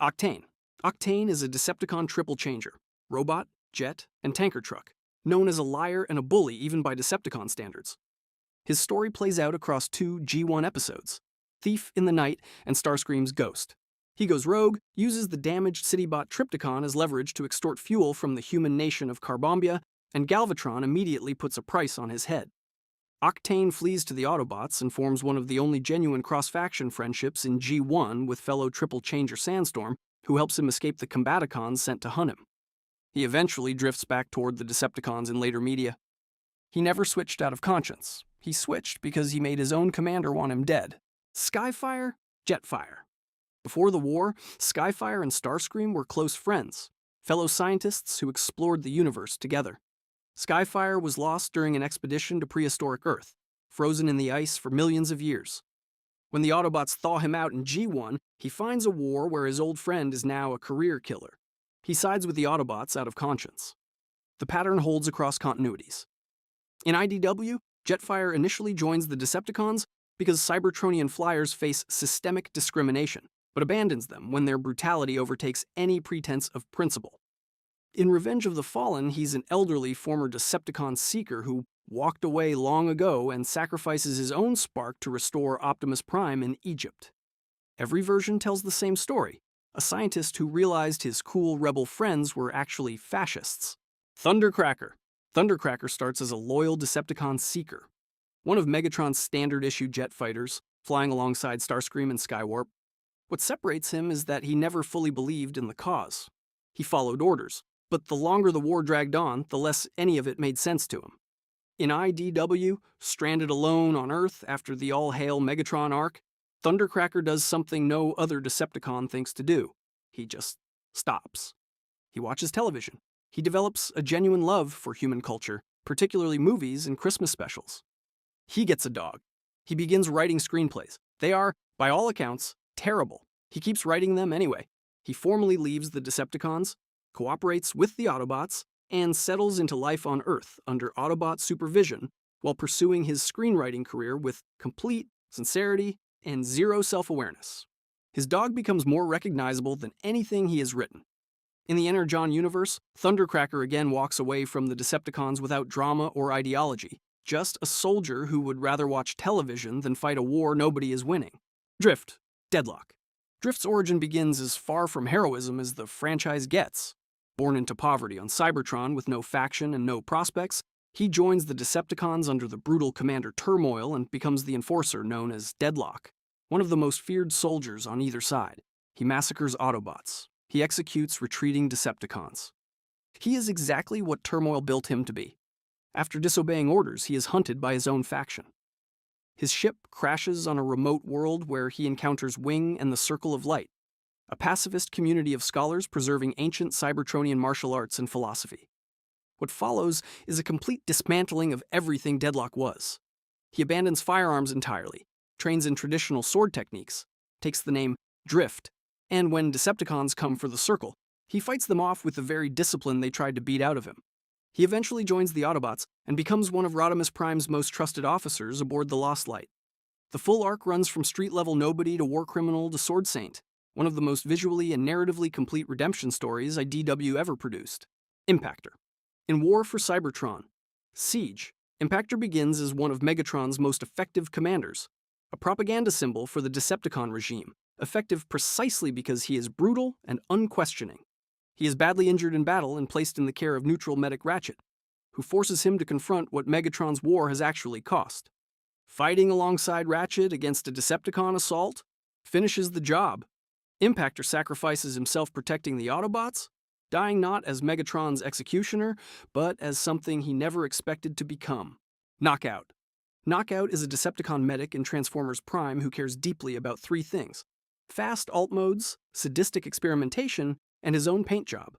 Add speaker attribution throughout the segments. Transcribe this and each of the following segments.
Speaker 1: Octane. Octane is a Decepticon triple changer, robot, jet, and tanker truck, known as a liar and a bully even by Decepticon standards. His story plays out across two G1 episodes, Thief in the Night and Starscream's Ghost. He goes rogue, uses the damaged Citybot Trypticon as leverage to extort fuel from the human nation of Carbombia, and Galvatron immediately puts a price on his head. Octane flees to the Autobots and forms one of the only genuine cross-faction friendships in G1 with fellow triple changer Sandstorm, who helps him escape the Combaticons sent to hunt him. He eventually drifts back toward the Decepticons in later media. He never switched out of conscience. He switched because he made his own commander want him dead. Skyfire, Jetfire. Before the war, Skyfire and Starscream were close friends, fellow scientists who explored the universe together. Skyfire was lost during an expedition to prehistoric Earth, frozen in the ice for millions of years. When the Autobots thaw him out in G1, he finds a war where his old friend is now a career killer. He sides with the Autobots out of conscience. The pattern holds across continuities. In IDW, Jetfire initially joins the Decepticons because Cybertronian flyers face systemic discrimination, but abandons them when their brutality overtakes any pretense of principle. In Revenge of the Fallen, he's an elderly former Decepticon seeker who walked away long ago and sacrifices his own spark to restore Optimus Prime in Egypt. Every version tells the same story, a scientist who realized his cool rebel friends were actually fascists. Thundercracker. Thundercracker starts as a loyal Decepticon seeker, one of Megatron's standard-issue jet fighters, flying alongside Starscream and Skywarp. What separates him is that he never fully believed in the cause. He followed orders, but the longer the war dragged on, the less any of it made sense to him. In IDW, stranded alone on Earth after the all-hail Megatron arc, Thundercracker does something no other Decepticon thinks to do. He just stops. He watches television. He develops a genuine love for human culture, particularly movies and Christmas specials. He gets a dog. He begins writing screenplays. They are, by all accounts, terrible. He keeps writing them anyway. He formally leaves the Decepticons, cooperates with the Autobots, and settles into life on Earth under Autobot supervision while pursuing his screenwriting career with complete sincerity and zero self-awareness. His dog becomes more recognizable than anything he has written. In the Energon universe, Thundercracker again walks away from the Decepticons without drama or ideology, just a soldier who would rather watch television than fight a war nobody is winning. Drift. Deadlock. Drift's origin begins as far from heroism as the franchise gets. Born into poverty on Cybertron with no faction and no prospects, he joins the Decepticons under the brutal Commander Turmoil and becomes the enforcer known as Deadlock, one of the most feared soldiers on either side. He massacres Autobots. He executes retreating Decepticons. He is exactly what Turmoil built him to be. After disobeying orders, he is hunted by his own faction. His ship crashes on a remote world where he encounters Wing and the Circle of Light, a pacifist community of scholars preserving ancient Cybertronian martial arts and philosophy. What follows is a complete dismantling of everything Deadlock was. He abandons firearms entirely, trains in traditional sword techniques, takes the name Drift, and when Decepticons come for the Circle, he fights them off with the very discipline they tried to beat out of him. He eventually joins the Autobots and becomes one of Rodimus Prime's most trusted officers aboard the Lost Light. The full arc runs from street-level nobody to war criminal to sword saint, one of the most visually and narratively complete redemption stories IDW ever produced. Impactor. In War for Cybertron, Siege, Impactor begins as one of Megatron's most effective commanders, a propaganda symbol for the Decepticon regime, effective precisely because he is brutal and unquestioning. He is badly injured in battle and placed in the care of neutral medic Ratchet, who forces him to confront what Megatron's war has actually cost. Fighting alongside Ratchet against a Decepticon assault finishes the job. Impactor sacrifices himself protecting the Autobots, dying not as Megatron's executioner, but as something he never expected to become. Knockout. Knockout is a Decepticon medic in Transformers Prime who cares deeply about three things: fast alt modes, sadistic experimentation, and his own paint job.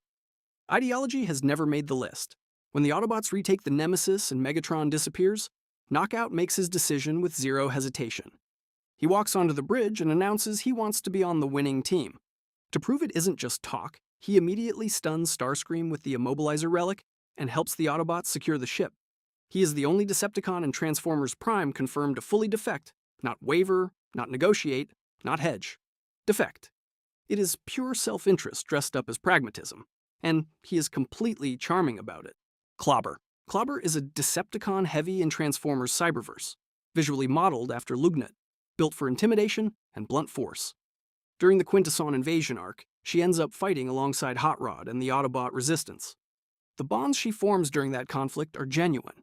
Speaker 1: Ideology has never made the list. When the Autobots retake the Nemesis and Megatron disappears, Knockout makes his decision with zero hesitation. He walks onto the bridge and announces he wants to be on the winning team. To prove it isn't just talk, he immediately stuns Starscream with the Immobilizer relic and helps the Autobots secure the ship. He is the only Decepticon in Transformers Prime confirmed to fully defect, not waver, not negotiate, not hedge. Defect. It is pure self-interest dressed up as pragmatism, and he is completely charming about it. Clobber. Clobber is a Decepticon heavy in Transformers cyberverse, visually modeled after Lugnet, built for intimidation and blunt force. During the Quintesson invasion arc, she ends up fighting alongside Hot Rod and the Autobot resistance. The bonds she forms during that conflict are genuine.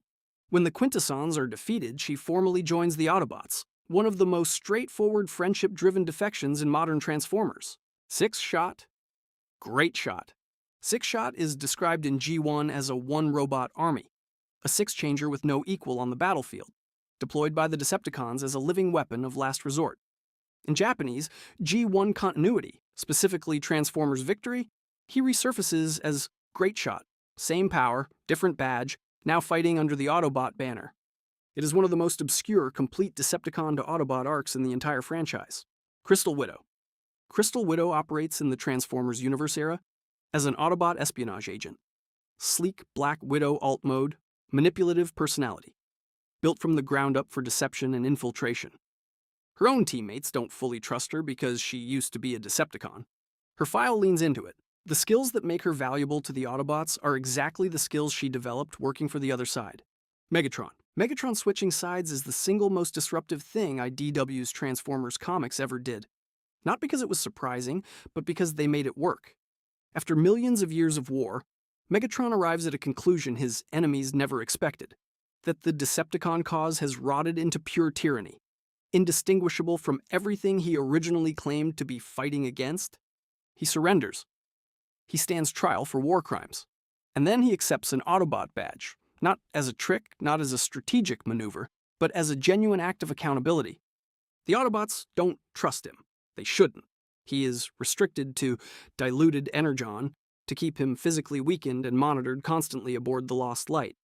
Speaker 1: When the Quintessons are defeated, she formally joins the Autobots, one of the most straightforward friendship-driven defections in modern Transformers. Sixshot. Great shot. Sixshot is described in G1 as a one-robot army, a six-changer with no equal on the battlefield, deployed by the Decepticons as a living weapon of last resort. In Japanese, G1 continuity, specifically Transformers Victory, he resurfaces as Great Shot, same power, different badge, now fighting under the Autobot banner. It is one of the most obscure complete Decepticon to Autobot arcs in the entire franchise. Crystal Widow. Crystal Widow operates in the Transformers universe era as an Autobot espionage agent. Sleek Black Widow alt mode, manipulative personality. Built from the ground up for deception and infiltration. Her own teammates don't fully trust her because she used to be a Decepticon. Her file leans into it. The skills that make her valuable to the Autobots are exactly the skills she developed working for the other side. Megatron. Megatron switching sides is the single most disruptive thing IDW's Transformers comics ever did. Not because it was surprising, but because they made it work. After millions of years of war, Megatron arrives at a conclusion his enemies never expected, that the Decepticon cause has rotted into pure tyranny, indistinguishable from everything he originally claimed to be fighting against. He surrenders. He stands trial for war crimes. And then he accepts an Autobot badge, not as a trick, not as a strategic maneuver, but as a genuine act of accountability. The Autobots don't trust him. They shouldn't. He is restricted to diluted energon to keep him physically weakened and monitored constantly aboard the Lost Light,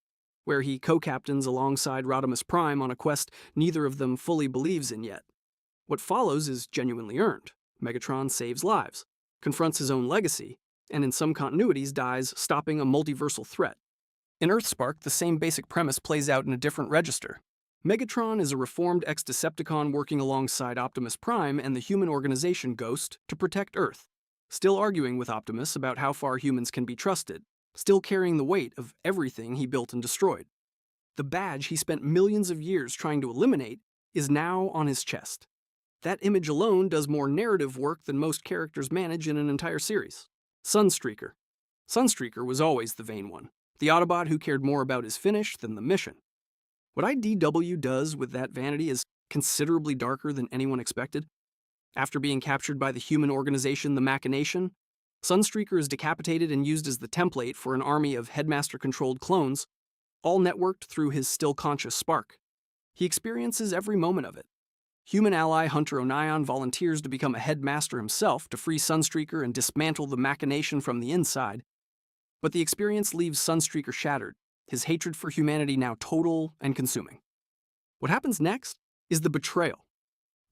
Speaker 1: where he co-captains alongside Rodimus Prime on a quest neither of them fully believes in yet. What follows is genuinely earned. Megatron saves lives, confronts his own legacy, and in some continuities dies stopping a multiversal threat. In Earthspark, the same basic premise plays out in a different register. Megatron is a reformed ex-Decepticon working alongside Optimus Prime and the human organization Ghost to protect Earth, still arguing with Optimus about how far humans can be trusted, still carrying the weight of everything he built and destroyed. The badge he spent millions of years trying to eliminate is now on his chest. That image alone does more narrative work than most characters manage in an entire series. Sunstreaker. Sunstreaker was always the vain one, the Autobot who cared more about his finish than the mission. What IDW does with that vanity is considerably darker than anyone expected. After being captured by the human organization The Machination, Sunstreaker is decapitated and used as the template for an army of Headmaster-controlled clones, all networked through his still-conscious spark. He experiences every moment of it. Human ally Hunter Onion volunteers to become a Headmaster himself to free Sunstreaker and dismantle the Machination from the inside, but the experience leaves Sunstreaker shattered, his hatred for humanity now total and consuming. What happens next is the betrayal.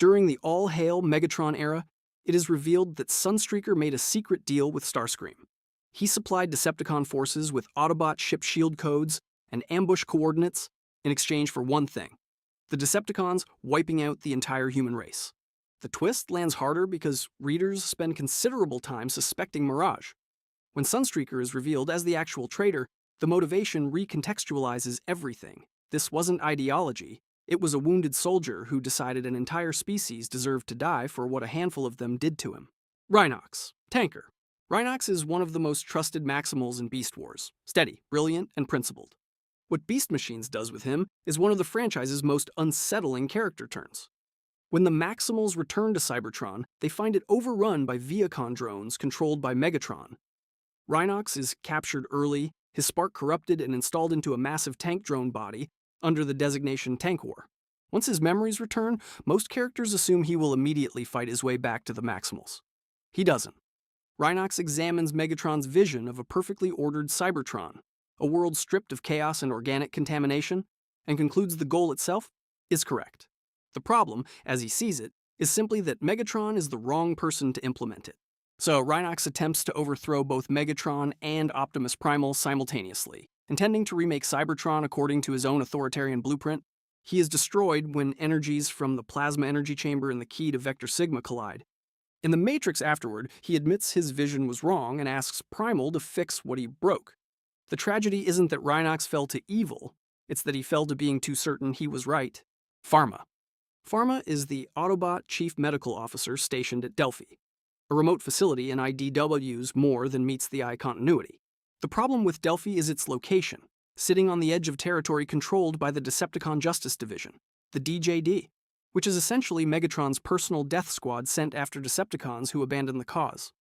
Speaker 1: During the all-hail Megatron era, it is revealed that Sunstreaker made a secret deal with Starscream. He supplied Decepticon forces with Autobot ship shield codes and ambush coordinates in exchange for one thing: the Decepticons wiping out the entire human race. The twist lands harder because readers spend considerable time suspecting Mirage. When Sunstreaker is revealed as the actual traitor, the motivation recontextualizes everything. This wasn't ideology. It was a wounded soldier who decided an entire species deserved to die for what a handful of them did to him. Rhinox. Tanker. Rhinox is one of the most trusted Maximals in Beast Wars. Steady, brilliant, and principled. What Beast Machines does with him is one of the franchise's most unsettling character turns. When the Maximals return to Cybertron, they find it overrun by Viacon drones controlled by Megatron. Rhinox is captured early, his spark corrupted and installed into a massive tank drone body under the designation Tank War. Once his memories return, most characters assume he will immediately fight his way back to the Maximals. He doesn't. Rhinox examines Megatron's vision of a perfectly ordered Cybertron, a world stripped of chaos and organic contamination, and concludes the goal itself is correct. The problem, as he sees it, is simply that Megatron is the wrong person to implement it. So Rhinox attempts to overthrow both Megatron and Optimus Primal simultaneously, intending to remake Cybertron according to his own authoritarian blueprint. He is destroyed when energies from the plasma energy chamber and the key to Vector Sigma collide. In The Matrix afterward, he admits his vision was wrong and asks Primal to fix what he broke. The tragedy isn't that Rhinox fell to evil, it's that he fell to being too certain he was right. Pharma. Pharma is the Autobot Chief Medical Officer stationed at Delphi, a remote facility in IDW's more than meets the eye continuity. The problem with Delphi is its location, sitting on the edge of territory controlled by the Decepticon Justice Division, the DJD, which is essentially Megatron's personal death squad sent after Decepticons who abandon the cause.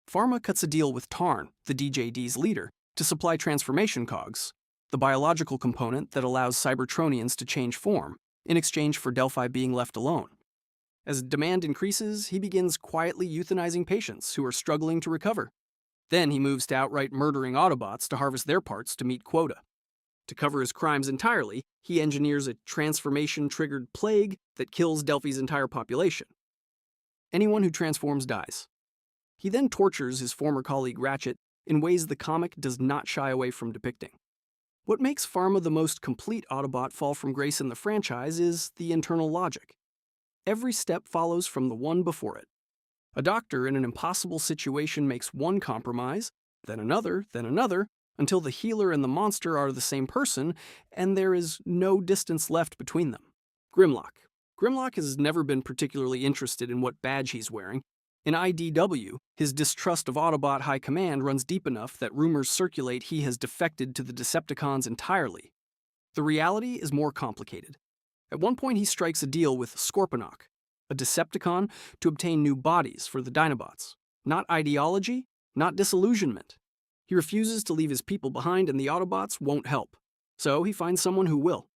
Speaker 1: Pharma cuts a deal with Tarn, the DJD's leader, to supply transformation cogs, the biological component that allows Cybertronians to change form, in exchange for Delphi being left alone. As demand increases, he begins quietly euthanizing patients who are struggling to recover. Then he moves to outright murdering Autobots to harvest their parts to meet quota. To cover his crimes entirely, he engineers a transformation-triggered plague that kills Delphi's entire population. Anyone who transforms dies. He then tortures his former colleague Ratchet in ways the comic does not shy away from depicting. What makes Pharma the most complete Autobot fall from grace in the franchise is the internal logic. Every step follows from the one before it. A doctor in an impossible situation makes one compromise, then another, until the healer and the monster are the same person, and there is no distance left between them. Grimlock. Grimlock has never been particularly interested in what badge he's wearing. In IDW, his distrust of Autobot high command runs deep enough that rumors circulate he has defected to the Decepticons entirely. The reality is more complicated. At one point he strikes a deal with Scorponok, a Decepticon, to obtain new bodies for the Dinobots. Not ideology, not disillusionment. He refuses to leave his people behind and the Autobots won't help. So he finds someone who will.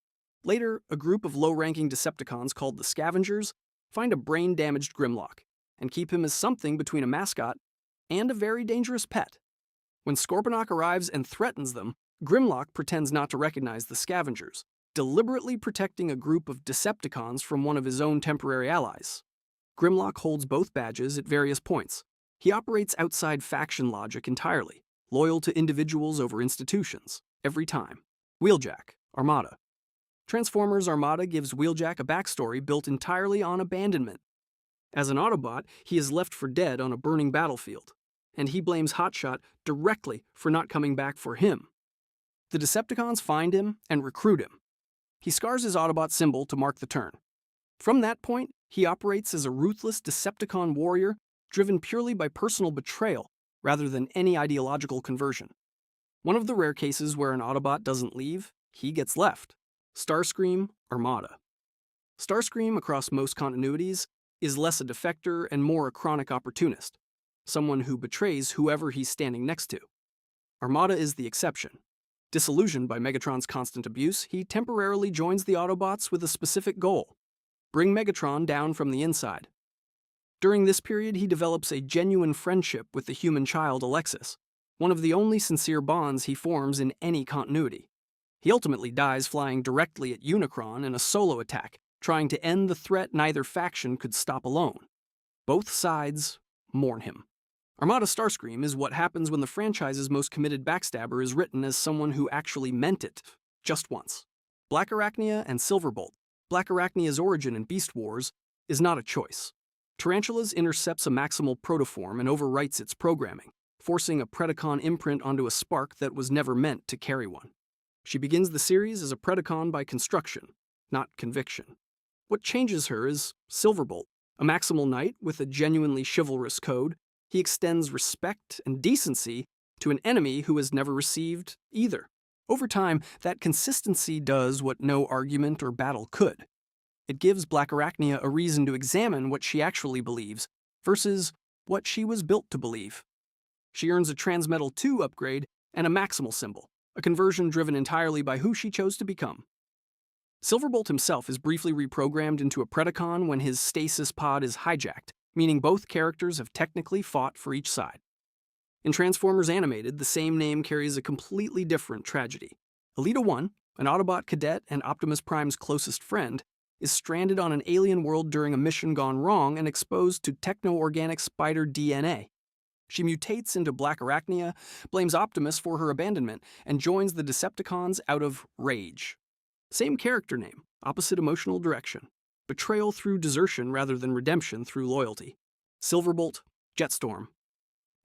Speaker 1: Later, a group of low-ranking Decepticons called the Scavengers find a brain-damaged Grimlock and keep him as something between a mascot and a very dangerous pet. When Scorponok arrives and threatens them, Grimlock pretends not to recognize the Scavengers, deliberately protecting a group of Decepticons from one of his own temporary allies. Grimlock holds both badges at various points. He operates outside faction logic entirely, loyal to individuals over institutions, every time. Wheeljack, Armada. Transformers Armada gives Wheeljack a backstory built entirely on abandonment. As an Autobot, he is left for dead on a burning battlefield, and he blames Hotshot directly for not coming back for him. The Decepticons find him and recruit him. He scars his Autobot symbol to mark the turn. From that point, he operates as a ruthless Decepticon warrior driven purely by personal betrayal rather than any ideological conversion. One of the rare cases where an Autobot doesn't leave, he gets left. Starscream, Armada. Starscream, across most continuities, is less a defector and more a chronic opportunist, someone who betrays whoever he's standing next to. Armada is the exception. Disillusioned by Megatron's constant abuse, he temporarily joins the Autobots with a specific goal: bring Megatron down from the inside. During this period, he develops a genuine friendship with the human child Alexis, one of the only sincere bonds he forms in any continuity. He ultimately dies flying directly at Unicron in a solo attack, trying to end the threat neither faction could stop alone. Both sides mourn him. Armada Starscream is what happens when the franchise's most committed backstabber is written as someone who actually meant it, just once. Blackarachnia and Silverbolt. Blackarachnia's origin in Beast Wars is not a choice. Tarantulas intercepts a maximal protoform and overwrites its programming, forcing a Predacon imprint onto a spark that was never meant to carry one. She begins the series as a Predacon by construction, not conviction. What changes her is Silverbolt, a maximal knight with a genuinely chivalrous code. He extends respect and decency to an enemy who has never received either. Over time, that consistency does what no argument or battle could. It gives Blackarachnia a reason to examine what she actually believes versus what she was built to believe. She earns a Transmetal 2 upgrade and a maximal symbol, a conversion driven entirely by who she chose to become. Silverbolt himself is briefly reprogrammed into a Predacon when his stasis pod is hijacked, meaning both characters have technically fought for each side. In Transformers Animated, the same name carries a completely different tragedy. Elita 1, an Autobot cadet and Optimus Prime's closest friend, is stranded on an alien world during a mission gone wrong and exposed to techno-organic spider DNA. She mutates into Blackarachnia, blames Optimus for her abandonment, and joins the Decepticons out of rage. Same character name, opposite emotional direction. Betrayal through desertion rather than redemption through loyalty. Silverbolt, Jetstorm.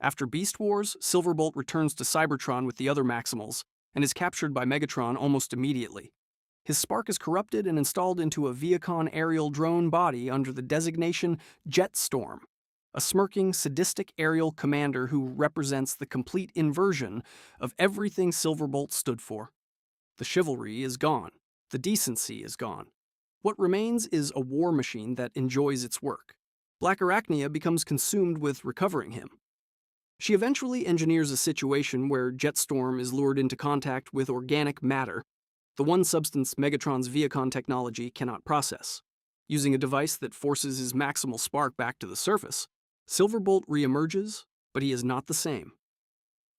Speaker 1: After Beast Wars, Silverbolt returns to Cybertron with the other Maximals and is captured by Megatron almost immediately. His spark is corrupted and installed into a Viacon aerial drone body under the designation Jetstorm, a smirking, sadistic aerial commander who represents the complete inversion of everything Silverbolt stood for. The chivalry is gone. The decency is gone. What remains is a war machine that enjoys its work. Blackarachnia becomes consumed with recovering him. She eventually engineers a situation where Jetstorm is lured into contact with organic matter, the one substance Megatron's Viacon technology cannot process. Using a device that forces his maximal spark back to the surface, Silverbolt reemerges, but he is not the same.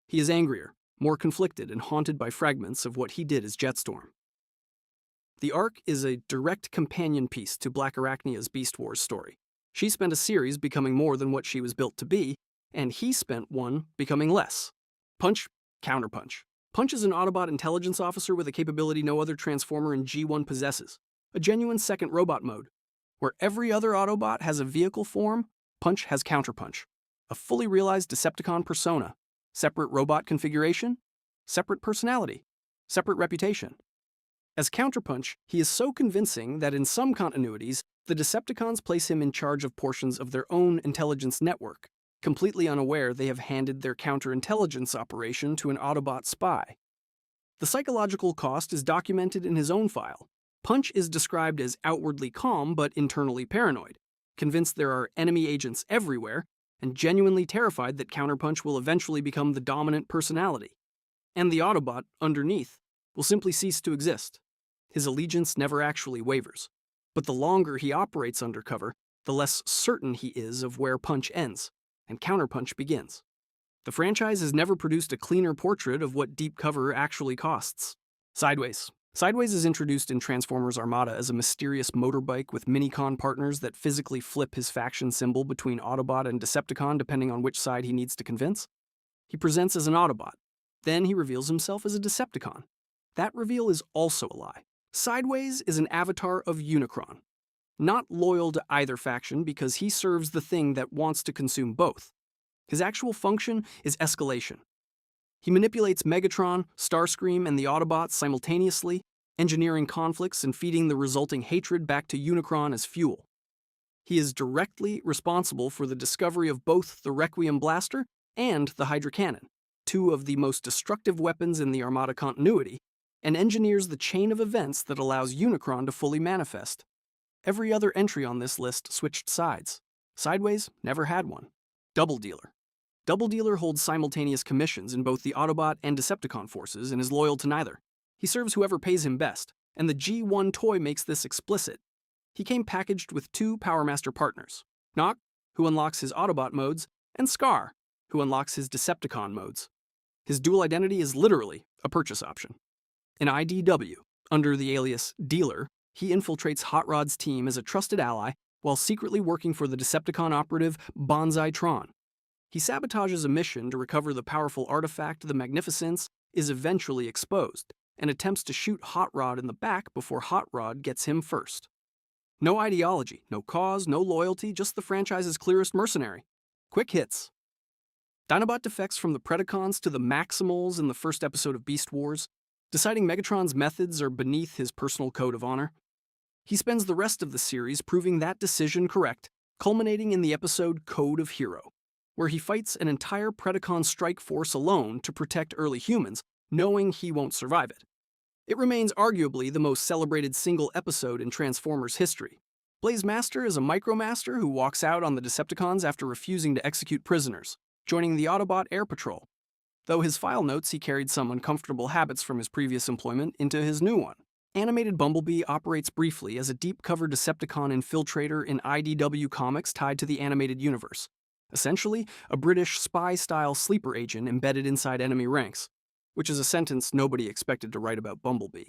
Speaker 1: He is angrier, more conflicted, and haunted by fragments of what he did as Jetstorm. The arc is a direct companion piece to Blackarachnia's Beast Wars story. She spent a series becoming more than what she was built to be, and he spent one becoming less. Punch, counterpunch. Punch is an Autobot intelligence officer with a capability no other Transformer in G1 possesses, a genuine second robot mode. Where every other Autobot has a vehicle form, Punch has counterpunch, a fully realized Decepticon persona, separate robot configuration, separate personality, separate reputation. As counterpunch, he is so convincing that in some continuities, the Decepticons place him in charge of portions of their own intelligence network, completely unaware they have handed their counterintelligence operation to an Autobot spy. The psychological cost is documented in his own file. Punch is described as outwardly calm but internally paranoid, convinced there are enemy agents everywhere, and genuinely terrified that Counterpunch will eventually become the dominant personality. And the Autobot, underneath, will simply cease to exist. His allegiance never actually wavers. But the longer he operates undercover, the less certain he is of where Punch ends, and Counterpunch begins. The franchise has never produced a cleaner portrait of what deep cover actually costs. Sideways. Sideways is introduced in Transformers Armada as a mysterious motorbike with Minicon partners that physically flip his faction symbol between Autobot and Decepticon depending on which side he needs to convince. He presents as an Autobot. Then he reveals himself as a Decepticon. That reveal is also a lie. Sideways is an avatar of Unicron, not loyal to either faction because he serves the thing that wants to consume both. His actual function is escalation. He manipulates Megatron, Starscream, and the Autobots simultaneously, engineering conflicts and feeding the resulting hatred back to Unicron as fuel. He is directly responsible for the discovery of both the Requiem Blaster and the Hydra Cannon, two of the most destructive weapons in the Armada continuity, and engineers the chain of events that allows Unicron to fully manifest. Every other entry on this list switched sides. Sideways never had one. Doubledealer. Doubledealer holds simultaneous commissions in both the Autobot and Decepticon forces and is loyal to neither. He serves whoever pays him best, and the G1 toy makes this explicit. He came packaged with two Power Master partners, Nock, who unlocks his Autobot modes, and Scar, who unlocks his Decepticon modes. His dual identity is literally a purchase option. In IDW, under the alias Dealer, he infiltrates Hot Rod's team as a trusted ally while secretly working for the Decepticon operative Bonsai-Tron. He sabotages a mission to recover the powerful artifact the Magnificence is eventually exposed, and attempts to shoot Hot Rod in the back before Hot Rod gets him first. No ideology, no cause, no loyalty, just the franchise's clearest mercenary. Quick hits. Dinobot defects from the Predacons to the Maximals in the first episode of Beast Wars, deciding Megatron's methods are beneath his personal code of honor. He spends the rest of the series proving that decision correct, culminating in the episode Code of Hero, where he fights an entire Predacon strike force alone to protect early humans, knowing he won't survive it. It remains arguably the most celebrated single episode in Transformers history. Blaze Master is a Micromaster who walks out on the Decepticons after refusing to execute prisoners, joining the Autobot Air Patrol. Though his file notes he carried some uncomfortable habits from his previous employment into his new one. Animated Bumblebee operates briefly as a deep-cover Decepticon infiltrator in IDW comics tied to the animated universe. Essentially, a British spy-style sleeper agent embedded inside enemy ranks, which is a sentence nobody expected to write about Bumblebee.